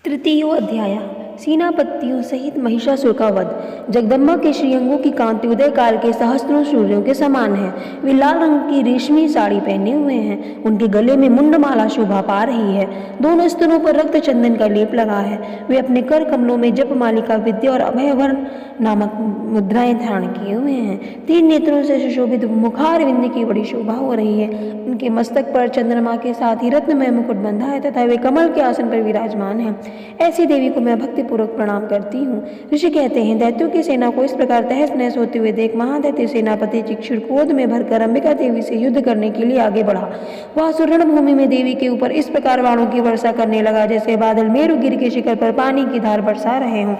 तृतीयो अध्याय सेनापतियों सहित महिषासुर का वध। जगदम्बा के श्रीअंगों की कांति उदय काल के सहस्त्रों सूर्यों के समान है। वे लाल रंग की रेशमी साड़ी पहने हुए हैं। उनके गले में मुंडमाला शोभा पा रही है। दोनों स्तनों पर रक्त चंदन का लेप लगा है। वे अपने कर कमलों में जप मालिका विद्या और अभयवर्ण नामक मुद्राएं धारण किए हुए हैं। तीन नेत्रों से सुशोभित मुखार विंद की बड़ी शोभा हो रही है। उनके मस्तक पर चंद्रमा के साथ ही रत्नमय मुकुट बंधा है तथा वे कमल के आसन पर विराजमान है। ऐसी देवी को मैं भक्ति पूर्वक प्रणाम करती हूँ। ऋषि कहते हैं, दैत्यों की सेना को इस प्रकार तहस नहस होते हुए देख महादैत्य सेनापति चिक्षुर क्रोध में भरकर अंबिका देवी से युद्ध करने के लिए आगे बढ़ा। वह असुर रणभूमि में देवी के ऊपर इस प्रकार बाणों की वर्षा करने लगा जैसे बादल मेरुगिरी के शिखर पर पानी की धार बरसा रहे हों।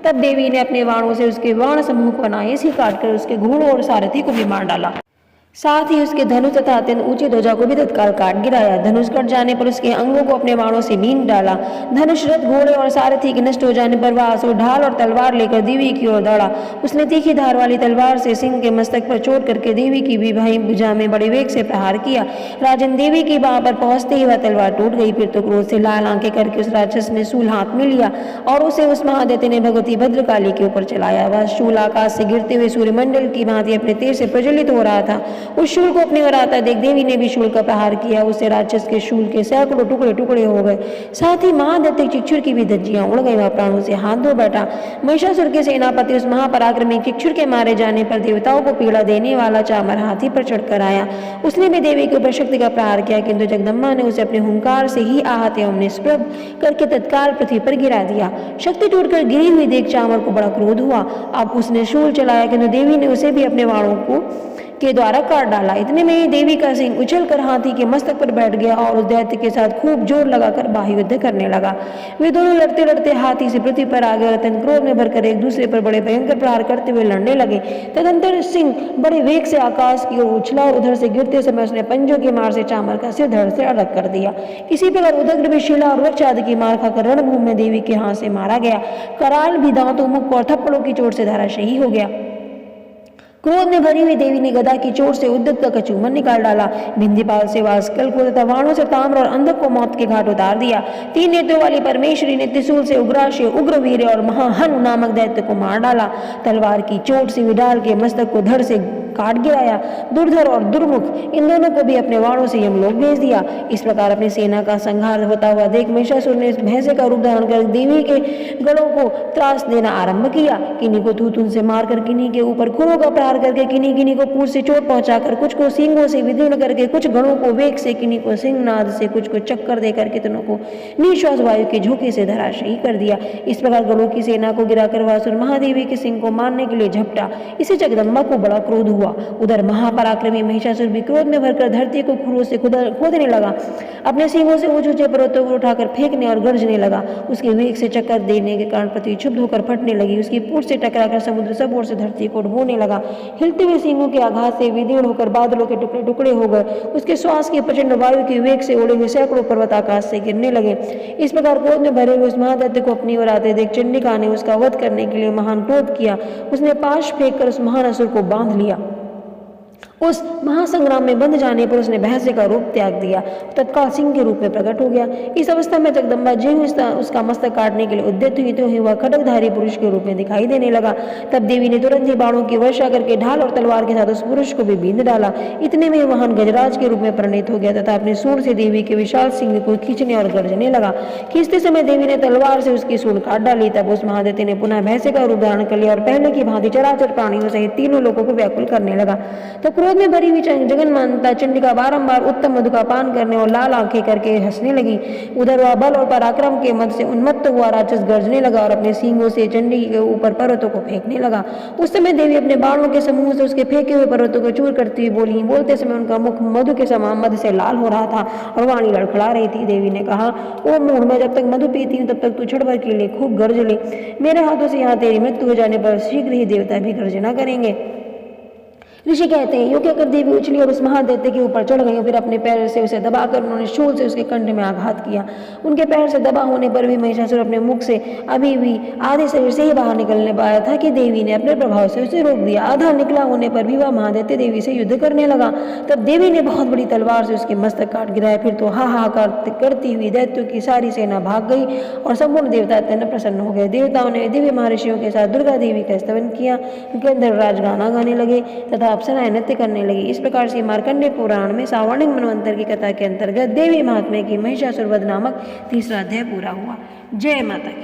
तब देवी ने अपने बाणों से उसके बाण समूह को अनायास ही काटकर उसके घोड़ों और सारथी को भी मार डाला। साथ ही उसके धनुष तथा अत्यंत ऊंची ध्वजा को भी तत्काल काट गिराया। धनुष कट जाने पर उसके अंगों को अपने बाणों से बीन डाला। धनुष रथ घोड़े और सारथी के नष्ट हो जाने पर वह असुर ढाल और तलवार लेकर देवी की ओर दौड़ा। उसने तीखी धार वाली तलवार से सिंह के मस्तक पर चोट करके देवी की भी बाईं भुजा में बड़े वेग से प्रहार किया। राजन देवी की बाह पर पहुंचते ही वह तलवार टूट गई। फिर तो क्रोध से लाल आंखें करके उस राक्षस ने शूल हाथ में लिया और उसे उस महादैत्य ने भगवती भद्रकाली के ऊपर चलाया। वह शूल आकाश से गिरते हुए सूर्यमंडल की भांति अपने तेज से प्रज्वलित हो रहा था। उस शूल को अपनी ओर आता देख देवी ने भी शूल का प्रहार किया। उससे राक्षस के शूल के सैकड़ों टुकड़े टुकड़े हो गए। साथ ही महादैत्य चिक्षुर की भी धज्जियां उड़ गई। वह प्राणों से हाथ धो बैठा। महिषासुर के सेनापति उस महापराक्रमी चिक्षुर के मारे जाने पर देवताओं को पीड़ा देने वाला चामर हाथी पर चढ़कर आया। उसने भी देवी के ऊपर शक्ति का प्रहार किया, किंतु जगदम्बा ने उसे अपने हुंकार से ही आहत एवं निष्प्रभ करके तत्काल पृथ्वी पर गिरा दिया। शक्ति टूटकर गिरी हुई देख चामर को बड़ा क्रोध हुआ। अब उसने शूल चलाया, किंतु देवी ने उसे भी अपने बाणों को के द्वारा काट डाला। इतने में ही देवी का सिंह उछलकर हाथी के मस्तक पर बैठ गया और उस दैत्य के साथ खूब जोर लगाकर बाहुयुद्ध करने लगा। वे दोनों लड़ते लड़ते हाथी से पृथ्वी पर आ गए और अत्यंत क्रोध में भरकर एक दूसरे पर बड़े भयंकर प्रहार करते हुए लड़ने लगे। तदंतर सिंह बड़े वेग से आकाश की ओर उछला और उधर से गिरते समय उसने पंजों की मार से चामर का सिर धड़ से अलग कर दिया। इसी प्रकार उदग्र भी शिला और वृक्ष आदि की मार खाकर रणभूमि में देवी के हाथ से मारा गया। कराल भी दांतों, मुख और थप्पड़ों की चोट से धराशायी हो गया। क्रोध में भरी हुई देवी ने गदा की चोट से उद्यत का कचूमन निकाल डाला। बिंदीपाल से वास्कल को तथा वाणों से ताम्र और अंधक को मौत के घाट उतार दिया। तीन नेत्रों वाली परमेश्वरी ने त्रिशूल से उग्राशय, उग्रवीर्य और महाहनु नामक दैत्य को मार डाला। तलवार की चोट से विडाल के मस्तक को धड़ से काट गिराया। दुर्धर और दुर्मुख इन दोनों को भी अपने वाणों से यमलोक भेज दिया। इस प्रकार अपनी सेना का संहार होता हुआ देख महिषासुर ने भैंसे का रूप धारण कर देवी के गढ़ों को त्रास देना आरंभ किया। किन्हीं को तूतुन से मारकर, किन्हीं के ऊपर खुरों का प्रहार करके, किन्हीं को पूंछ से चोट पहुंचाकर, कुछ को सींगों से विदीर्ण करके, कुछ गणों को वेग से, किन्हीं को सिंहनाद से, कुछ को चक्कर देकर, कितनों को निश्वास वायु के झोंके से धराशायी कर दिया। इस प्रकार गणों की सेना को गिराकर वासुर महादेवी के सिंह को मारने के लिए झपटा। इसे जगदम्बा को बड़ा क्रोध हुआ। उधर महापराक्रमी महिषासुर भी क्रोध में भरकर धरती को खुरों से खोदने लगा। अपने सींगों से ऊंचे ऊंचे पर्वतों को उठाकर फेंकने और गर्जने लगा। उसके वेग से चक्कर देने के कारण पृथ्वी क्षुब्ध होकर फटने लगी। उसकी पूंछ से टकराकर समुद्र सब ओर से धरती को ढोने लगा। हिलते हुए सींगों के आघात से विदीर्ण होकर बादलों के टुकड़े टुकड़े हो गए। उसके श्वास के प्रचंड वायु के वेग से उड़े हुए सैकड़ों पर्वत आकाश से गिरने लगे। इस प्रकार क्रोध में भरे हुए उस महादैत्य को अपनी ओर आते देख चंडिका ने उसका वध करने के लिए महान क्रोध किया। उसने पाश फेंक कर उस महान असुर को बांध लिया। उस महासंग्राम में बंध जाने पर उसने भैंसे का रूप त्याग दिया, तत्काल सिंह के रूप में प्रकट हो गया। इस अवस्था में जगदम्बा ज्यों उसका मस्तक काटने के लिए उद्यत हुई तो ही वह खड्गधारी पुरुष के रूप में दिखाई देने लगा। तब देवी ने तुरंत ही बाणों की वर्षा करके ढाल और तलवार के साथ उस पुरुष को भी बींध डाला। इतने में महान गजराज के रूप में परिणित हो गया तथा अपने सूंड से देवी के विशाल सिंह को खींचने और गर्जने लगा। खींचते समय देवी ने तलवार से उसकी सूंड काट डाली। तब उस महादैत्य ने पुनः भैंसे का रूप धारण कर लिया और पहले की भांति चराचर प्राणियों सहित तीनों लोगों को व्याकुल करने लगा। तो क्रोध में भरी हुई जगन्माता चंडिका बारंबार उत्तम मधु का पान करने और लाल आंखें करके हंसने लगी। उधर वह बल और पराक्रम के मद से उन्मत्त हुआ राक्षस गर्जने लगा और अपने सींगों से चंडी के ऊपर पर्वतों को फेंकने लगा। उस समय देवी अपने बाणों के समूह से उसके फेंके हुए पर्वतों को चूर करती हुई बोली। बोलते समय उनका मुख मधु के समान मद से लाल हो रहा था और वाणी लड़खड़ा रही थी। देवी ने कहा, ओ मूढ़, मैं जब तक मधु पीती हूँ तब तक तू क्षण भर के लिए खूब गर्ज ले। मेरे हाथों से यहाँ तेरी मृत्यु हो जाने पर शीघ्र ही देवता भी गर्जना करेंगे। ऋषि कहते हैं, यूँ कहकर देवी उछली और उस महादैत्य के ऊपर चढ़ गई। फिर अपने पैर से उसे दबाकर उन्होंने शूल से उसके कंठ में आघात किया। उनके पैर से दबा होने पर भी महिषासुर अपने मुख से अभी भी आधे शरीर से ही बाहर निकलने पाया था कि देवी ने अपने प्रभाव से उसे रोक दिया। आधा निकला होने पर भी वह महादैत्य देवी से युद्ध करने लगा। तब देवी ने बहुत बड़ी तलवार से उसके मस्तक काट गिराया। फिर तो हाहाकार करती हुई दैत्यों की सारी सेना भाग गई और संपूर्ण देवता अत्यंत प्रसन्न हो गए। देवताओं ने दिव्य महर्षियों के साथ दुर्गा देवी का स्तवन किया। गंधर्वराज गाना गाने लगे तथा अप्सराएं नृत्य करने लगी। इस प्रकार से मार्कंडेय पुराण में सावर्णिक मनवंतर की कथा के अंतर्गत देवी महात्म्य की महिषासुर वध नामक तीसरा अध्याय पूरा हुआ। जय माता की।